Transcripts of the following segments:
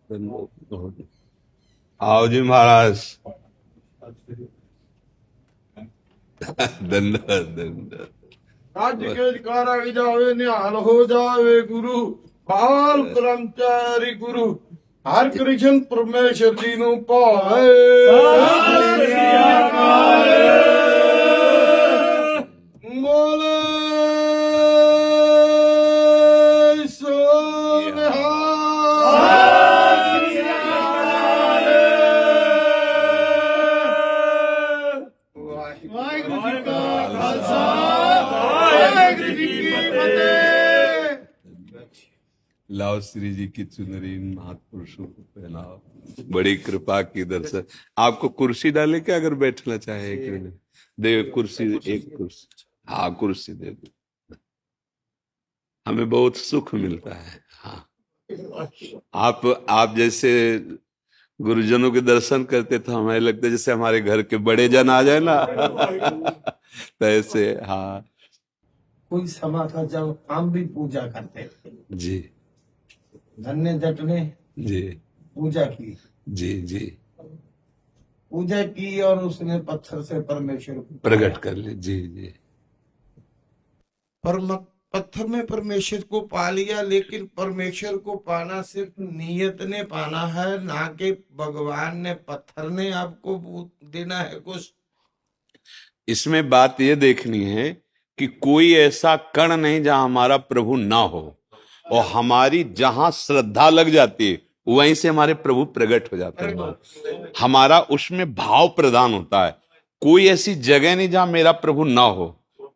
धन्यवाद। आओ जी महाराज। धन्यवाद धन्यवाद। राज्य के अधिकार जावे निहाल हो जावे गुरु बाल कर्मचारी गुरु हर कृष्ण परमेश्वर जी नु पाए बोले लाओ श्री जी की चुनरी महापुरुषों को पहनाओ। बड़ी कृपा की दर्शन। आपको कुर्सी डाले क्या अगर बैठना चाहे? दे कुर्सी, एक कुर्सी। हाँ कुर्सी दे दो, हमें बहुत सुख मिलता है। हाँ आप जैसे गुरुजनों के दर्शन करते तो हमें लगता है जैसे हमारे घर के बड़े जन आ जाए ना। तो ऐसे। हाँ कोई समय था जब हम भी पूजा करते थे जी। धन्य जट ने जी पूजा की। जी जी पूजा की और उसने पत्थर से परमेश्वर को प्रकट कर ले। जी जी पत्थर में परमेश्वर को पा लिया, लेकिन परमेश्वर को पाना सिर्फ नियत ने पाना है, ना कि भगवान ने पत्थर ने आपको देना है कुछ। इसमें बात ये देखनी है कि कोई ऐसा कण नहीं जहां हमारा प्रभु ना हो, और हमारी जहां श्रद्धा लग जाती है वहीं से हमारे प्रभु प्रकट हो जाते हैं। हमारा उसमें भाव प्रदान होता है। कोई ऐसी जगह नहीं जहां मेरा प्रभु ना हो,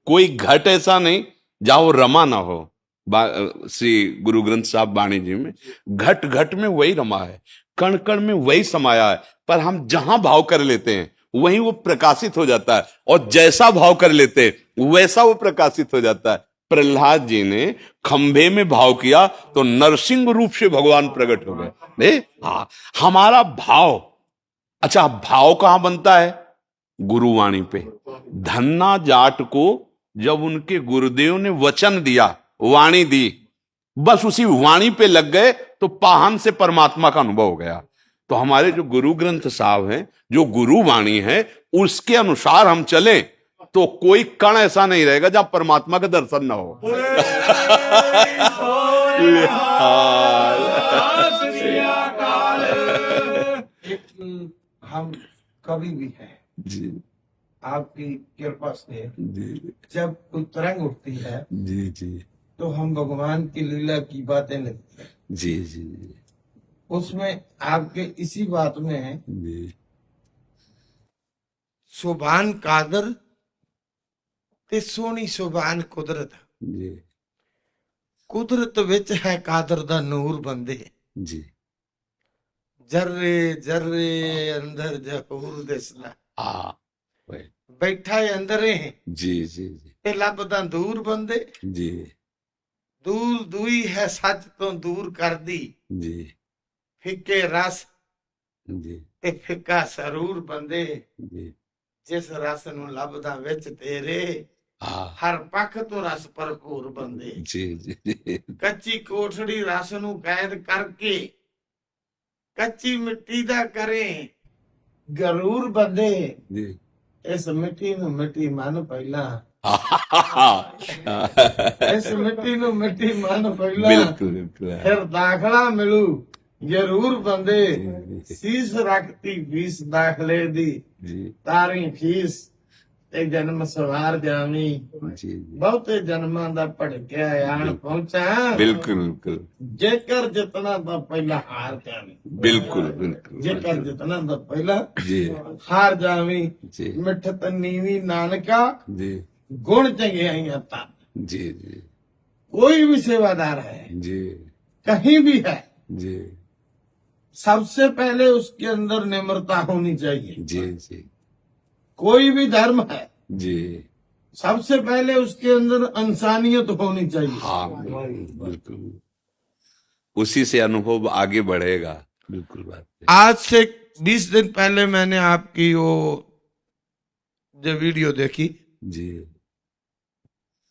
कोई घट ऐसा नहीं जहां वो रमा ना हो। श्री गुरु ग्रंथ साहब वाणी जी में घट घट में वही रमा है, कण कण में वही समाया है, पर हम जहां भाव कर लेते हैं वहीं वो प्रकाशित हो जाता है, और जैसा भाव कर लेते हैं वैसा वो प्रकाशित हो जाता है। प्रहलाद जी ने खंभे में भाव किया तो नरसिंह रूप से भगवान प्रकट हो गए। हाँ, हमारा भाव। अच्छा, भाव कहां बनता है? गुरुवाणी पे। धन्ना जाट को जब उनके गुरुदेव ने वचन दिया, वाणी दी, बस उसी वाणी पे लग गए तो पाहन से परमात्मा का अनुभव हो गया। तो हमारे जो गुरु ग्रंथ साहब हैं, जो गुरु वाणी है, उसके अनुसार हम चले तो कोई कण ऐसा नहीं रहेगा जहां परमात्मा का दर्शन ना हो। हम कभी भी है जी आपकी कृपा से जी जब कोई तरंग उठती है जी जी तो हम भगवान की लीला की बातें लगती है जी जी उसमें आपके इसी बात में जी सुभान कादर ते सोनी सुभान कुदरत जी कुदरत विच है कादर दा नूर बंदे जी जर्रे जर्रे अंदर जहूर दिसदा हाँ बैठा है अंदर है जी जी जी ते लभदा दूर बंदे जी दूर दुई है सच तो दूर कर दी जी फिक्के रस जी ते फिक्का सरूर बंदे जी जिस रस नू लभदा विच तेरे हाँ हर पख तो रस भरपूर बंदे जी जी कच्ची कोठड़ी रस नू कैद करके कच्ची मिट्टी दा करे गरूर बंदे जी इस मिट्टी नू मिट्टी मन पहला इस मिट्टी नू मिट्टी मन पहला बिल्कुल बिल्कुल फिर दाखला मिलू जरूर बंदे शीश रखती फीस दाखले दी जी तारी फीस ते जन्म सवार जावी जी बहुते जन्मां दा भड़किया आन पहुंचा बिल्कुल बिल्कुल जेकर जितना दा पहला हार जावी बिल्कुल बिल्कुल जेकर जितना दा पहला जी हार जावी जी मिठत नीवी नानका जी गुण चंगियाइयां ता जी जी कोई भी सेवादार है जी कहीं भी है जी सबसे पहले उसके अंदर निम्रता होनी चाहिए जी जी कोई भी धर्म है जी सबसे पहले उसके अंदर इंसानियत होनी चाहिए हाँ बिल्कुल, उसी से अनुभव आगे बढ़ेगा। बिल्कुल बात है। आज से 20 दिन पहले मैंने आपकी वो जो वीडियो देखी जी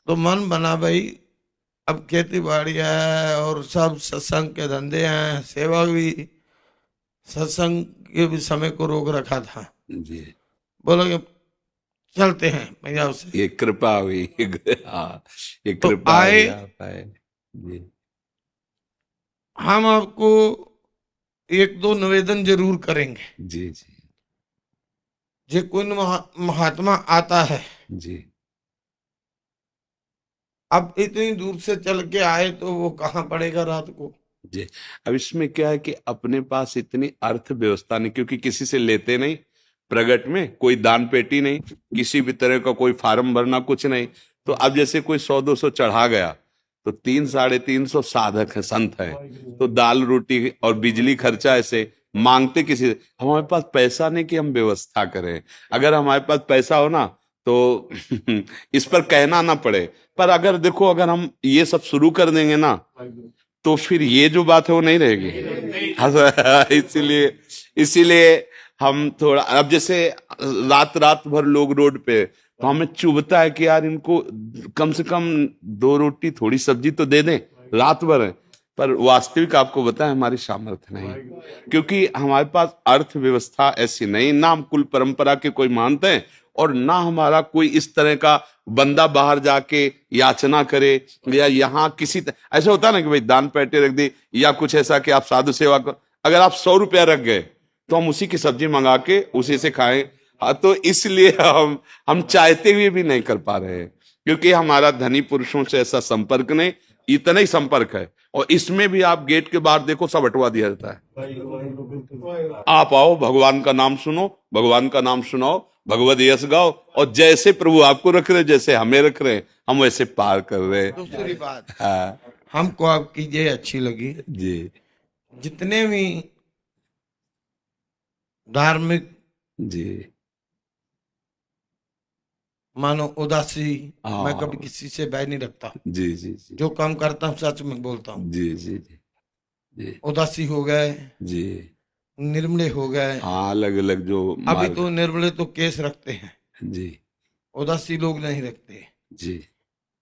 तो मन बना भाई अब खेती बाड़ी है और सब सत्संग के धंधे हैं, सेवा भी सत्संग के भी समय को रोक रखा था, जी, बोला कि चलते हैं पंजाब से। ये कृपा हुई। हाँ, ये तो कृपा आए, हुई आप आए। जी, हम आपको एक दो निवेदन जरूर करेंगे। जी, जी, जे कोई महात्मा आता है, जी, अब इतनी दूर से चल के आए तो वो कहाँ पड़ेगा रात को। जी। अब इसमें क्या है कि अपने पास इतनी अर्थव्यवस्था नहीं, क्योंकि किसी से लेते नहीं, प्रगट में कोई दान पेटी नहीं, किसी भी तरह का कोई फार्म भरना कुछ नहीं। तो अब जैसे कोई 100-200 चढ़ा गया तो 300-350 साधक है, संत है, तो दाल रोटी और बिजली खर्चा ऐसे मांगते किसी से। हमारे पास पैसा नहीं कि हम व्यवस्था करें। अगर हमारे पास पैसा हो ना तो इस पर कहना ना पड़े। पर अगर देखो, अगर हम ये सब शुरू कर देंगे ना तो फिर ये जो बात है वो नहीं रहेगी। हाँ, इसीलिए इसीलिए हम थोड़ा, अब जैसे रात रात भर लोग रोड पे, तो हमें चुभता है कि यार इनको कम से कम 2 रोटी थोड़ी सब्जी तो दे दें रात भर है। पर वास्तविक आपको बताएं, हमारी सामर्थ्य नहीं, क्योंकि हमारे पास अर्थव्यवस्था ऐसी नहीं, ना हम कुल परंपरा के कोई मानते हैं, और ना हमारा कोई इस तरह का बंदा बाहर जाके याचना करे, या यहाँ ऐसा होता है ना कि भाई दान पेटी रख दी, या कुछ ऐसा कि आप साधु सेवा करो। अगर आप 100 रुपया रख गए तो हम उसी की सब्जी मंगा के उसी से खाएं। हाँ, तो इसलिए हम चाहते हुए भी नहीं कर पा रहे हैं, क्योंकि हमारा धनी पुरुषों से ऐसा संपर्क नहीं, इतना ही संपर्क है। और इसमें भी आप गेट के बाहर देखो, सब हटवा दिया जाता है। आप आओ, भगवान का नाम सुनो, भगवान का नाम सुनाओ, भगवद यश गाओ, और जैसे प्रभु आपको रख रहे, जैसे हमें रख रहे, हम वैसे पार कर रहे हैं। दूसरी बात, हाँ, हमको आपकी ये अच्छी लगी, जी, जितने भी धार्मिक, जी, मानो उदासी, मैं कभी हाँ, किसी से बैर नहीं रखता। जी, जी, जी, जो काम करता हूँ सच में बोलता हूँ। जी, जी, जी, जी, उदासी हो गए, जी, निर्मले हो गए। हाँ, अलग अलग जो अभी मार्ग। तो निर्मले तो केस रखते हैं, जी, उदासी लोग नहीं रखते। जी,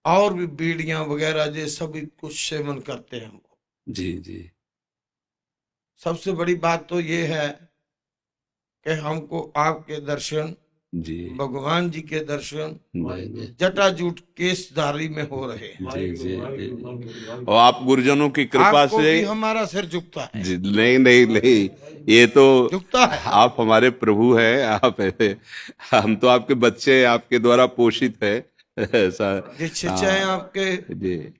और भी बीड़ियां वगैरह ये सभी कुछ सेवन करते हैं वो। जी, जी, सबसे बड़ी बात तो ये है कि हमको आपके दर्शन, जी, भगवान जी के दर्शन जी, जटाजूट केसधारी में हो रहे हैं। जी, जी, जी। और आप गुरुजनों की कृपा आपको से। भी हमारा सिर झुकता है, जी, नहीं, नहीं, नहीं, ये तो झुकता है। आप हमारे प्रभु हैं। आप, हम तो आपके बच्चे, आपके द्वारा पोषित है, ऐसा। ये शिक्षाएं हाँ, आपके, जी,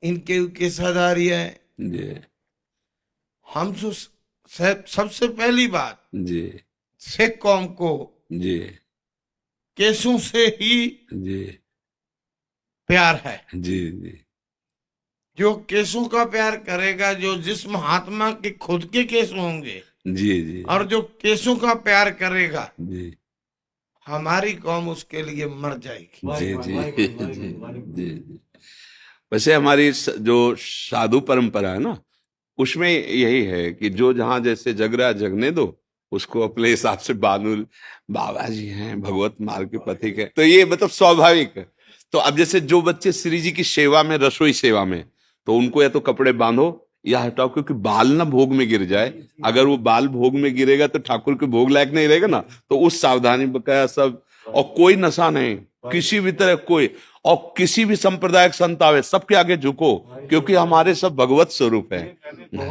इनके केसाधारी है। जी, हम तो सबसे पहली बात, जी, सिख कौम को जी, केसों से ही जी, प्यार है। जी, जी, जो केसों का प्यार करेगा, जो जिस महात्मा के खुद के केस होंगे, जी, जी, और जो केसों का प्यार करेगा, जी, हमारी कौम उसके लिए मर जाएगी। जी, जी, जी, जी। वैसे हमारी जो साधु परंपरा है ना, उसमें यही है कि जो जहां जैसे जग रहा है जगने दो, उसको अपने हिसाब से बानुल बाबा जी हैं, भगवत मार्ग के पथिक है, तो ये मतलब स्वाभाविक है। तो अब जैसे जो बच्चे श्री जी की सेवा में, रसोई सेवा में, तो उनको या तो कपड़े बांधो या हटाओ, क्योंकि बाल ना भोग में गिर जाए। अगर वो बाल भोग में गिरेगा तो ठाकुर के भोग लायक नहीं रहेगा ना, तो उस सावधानी बकाया सब। और कोई नशा नहीं, किसी भी तरह कोई, और किसी भी संप्रदायिक संत आवे, सबके आगे झुको, क्योंकि हमारे सब भगवत स्वरूप है।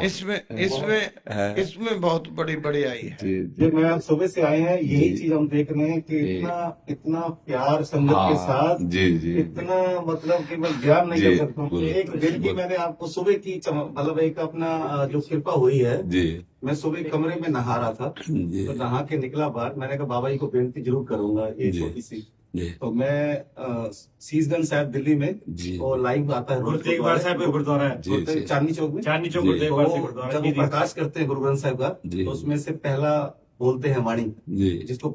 इसमें इसमें इसमें बहुत बड़ी बड़ाई है। जी, जो मैं आज सुबह से आए हैं, यही जी, चीज हम देख रहे हैं कि जी, इतना इतना प्यार संगत के हाँ, साथ, जी, जी, इतना मतलब कि मैं बयान नहीं जी, कर सकता हूँ। बोलो, एक दिन की बोलो। मैंने आपको सुबह की मतलब एक अपना जो कृपा हुई है। जी, मैं सुबह कमरे में नहा रहा था, जी, तो नहा के निकला बाहर, मैंने कहा बाबा जी को बेनती जरूर करूंगा एक जी, छोटी सी। जी, तो मैं शीशगंज साहब दिल्ली में, जी, और लाइव आता है गुरु तेग बहादुर साहब का गुरुद्वारा है, जी, जी, चांदनी चौक में। चांदनी चौक जी। गुरु तेग तो बहादुर सिंह गुरुद्वारा जब वो जी, जी। प्रकाश करते हैं गुरु ग्रंथ साहब का, जी। तो उसमें से पहला बोलते हैं वाणी, जी, जिसको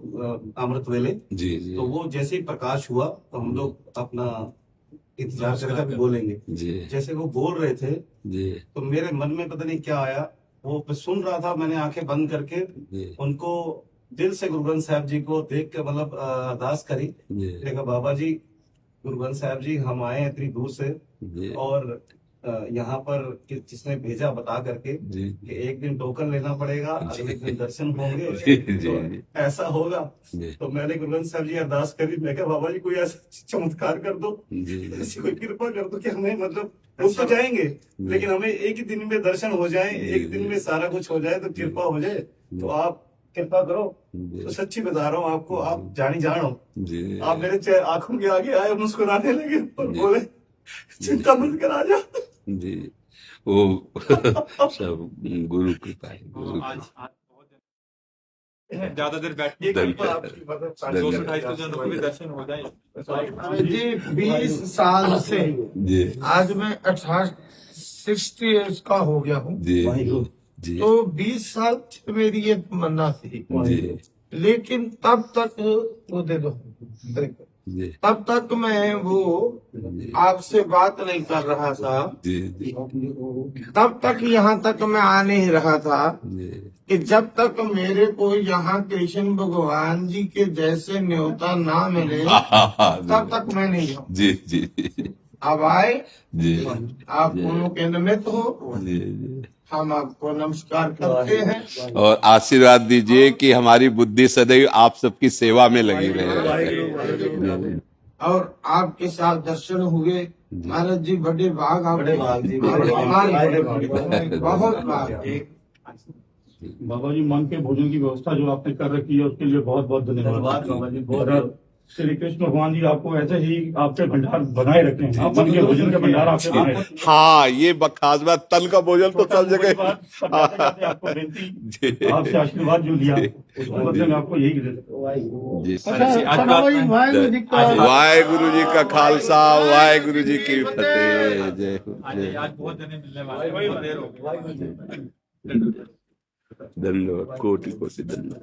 अमृत वेले। जी, जी, तो वो जैसे ही प्रकाश हुआ तो हम लोग अपना इंतजार करेगा कि बोलेंगे। जी, जैसे वो बोल रहे थे जी, तो मेरे मन में पता नहीं क्या आया, वो मैं सुन रहा था, मैंने आंखें बंद करके जी, उनको दिल से गुरु ग्रंथ साहब जी को देख के मतलब अरदास करी। जी, देखा बाबा जी, गुरु ग्रंथ साहब जी, हम आए हैं इतनी दूर से, जी, और यहाँ पर जिसने भेजा बता करके जी कि एक दिन टोकन लेना पड़ेगा, अगले दिन दर्शन होंगे, जी तो जी ऐसा होगा। जी तो मैंने गुरुग्रंथ साहब जी अरदास करी, मैं कहा बाबा जी कोई ऐसा चमत्कार कर दो, जी ऐसी कोई कृपा कर दो कि हमें मतलब रुक तो जाएंगे लेकिन हमें एक ही दिन में दर्शन हो जाए, एक दिन में सारा कुछ हो जाए, तो कृपा हो जाए। तो आप कृपा करो। तो सच्ची बता रहा हूँ आपको, आप जानी जान हो। जी आप मेरे आंखों के आगे आए, मुस्कुराने लगे और जी। बोले चिंता मत कर, आ जा। जी वो सब गुरु कृपा है, गुरु कृपा। ज्यादा देर बैठिए, धन्यवाद। 228 जनों को भी दर्शन हो जाए। जी 20 साल से जी आज मैं 60 एज का हो गया हूँ। जी जी तो 20 साल से मेरी ये तमन्ना थी, जी लेकिन तब तक वो दे दो, जी तब तक मैं वो आपसे बात नहीं कर रहा था, जी जी तब तक यहाँ तक मैं आ नहीं रहा था जी कि जब तक मेरे को यहाँ कृष्ण भगवान जी के जैसे न्योता ना मिले तब तक मैं नहीं जाऊँ। जी जी अब आए, जी आप दोनों के निमित्त हो, जी जी हम आपको नमस्कार करते हैं और आशीर्वाद दीजिए कि हमारी बुद्धि सदैव आप सबकी सेवा में लगी रहे। और आपके साथ दर्शन हुए। महाराज जी बड़े भाग आप बड़े भाग जी, हमारे बड़े भाग। बहुत भाग। बाबा जी मन के भोजन की व्यवस्था जो आपने कर रखी है उसके लिए बहुत बहुत धन्यवाद बाबा जी, बहुत और श्री कृष्ण भगवान जी आपको ऐसे ही आपके भंडार बनाए रखें, आप मन के भोजन के भंडार आपके बनाए रखें। हाँ ये खास बात, तन का भोजन तो सब जगह। जाते आपको बेनती, आपसे आशीर्वाद जो लिया उसके बदले में आपको यही जी आज वाहेगुरु जी का खालसा, वाहेगुरु जी की फतेह। जय हो, जय आज बहुत जने मिलने वाले हैं, बहुत देर हो गई। धन्यवाद, कोटि कोटि धन्यवाद।